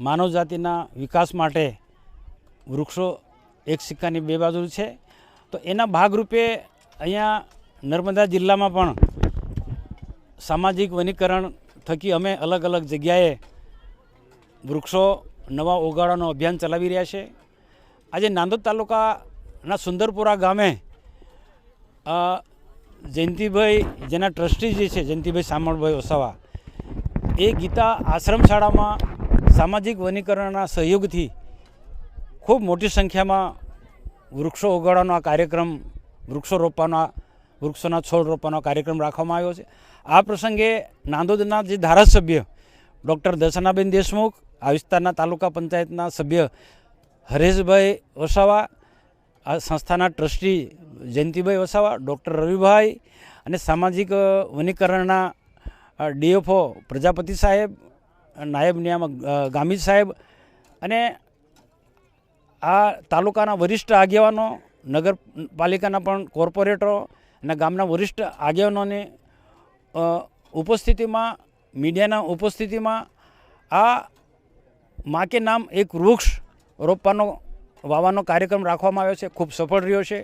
માનવ જાતિના વિકાસ માટે વૃક્ષો એક સિક્કાની બે બાજુ છે. તો એના ભાગરૂપે અહીંયા નર્મદા જિલ્લામાં પણ સામાજિક વનીકરણ થકી અમે અલગ અલગ જગ્યાએ વૃક્ષો નવા ઉગાડવાનું અભિયાન ચલાવી રહ્યા છે. આજે નાંદોદ તાલુકાના સુંદરપુરા ગામે જયંતિભાઈ જેના ટ્રસ્ટી જે છે જયંતિભાઈ શામળભાઈ વસાવા એ ગીતા આશ્રમ શાળામાં સામાજિક વનીકરણના સહયોગથી ખૂબ મોટી સંખ્યામાં વૃક્ષો ઉગાડવાનો આ કાર્યક્રમ વૃક્ષોના છોડ રોપવાનો કાર્યક્રમ રાખવામાં આવ્યો છે. આ પ્રસંગે નાંદોદના જે ધારાસભ્ય ડૉક્ટર દર્શનાબેન દેશમુખ, આ વિસ્તારના તાલુકા પંચાયતના સભ્ય હરેશભાઈ વસાવા, આ સંસ્થાના ટ્રસ્ટી જયંતિભાઈ વસાવા, ડૉક્ટર રવિભાઈ અને સામાજિક વનીકરણના ડીએફઓ પ્રજાપતિ સાહેબ, નાયબ નિયામક ગામિત સાહેબ અને આ તાલુકાના વરિષ્ઠ આગેવાનો, નગરપાલિકાના પણ કોર્પોરેટરો અને ગામના વરિષ્ઠ આગેવાનોની ઉપસ્થિતિમાં, મીડિયાના ઉપસ્થિતિમાં આ માં કે નામ એક વૃક્ષ વાવવાનો કાર્યક્રમ રાખવામાં આવ્યો છે. ખૂબ સફળ રહ્યો છે.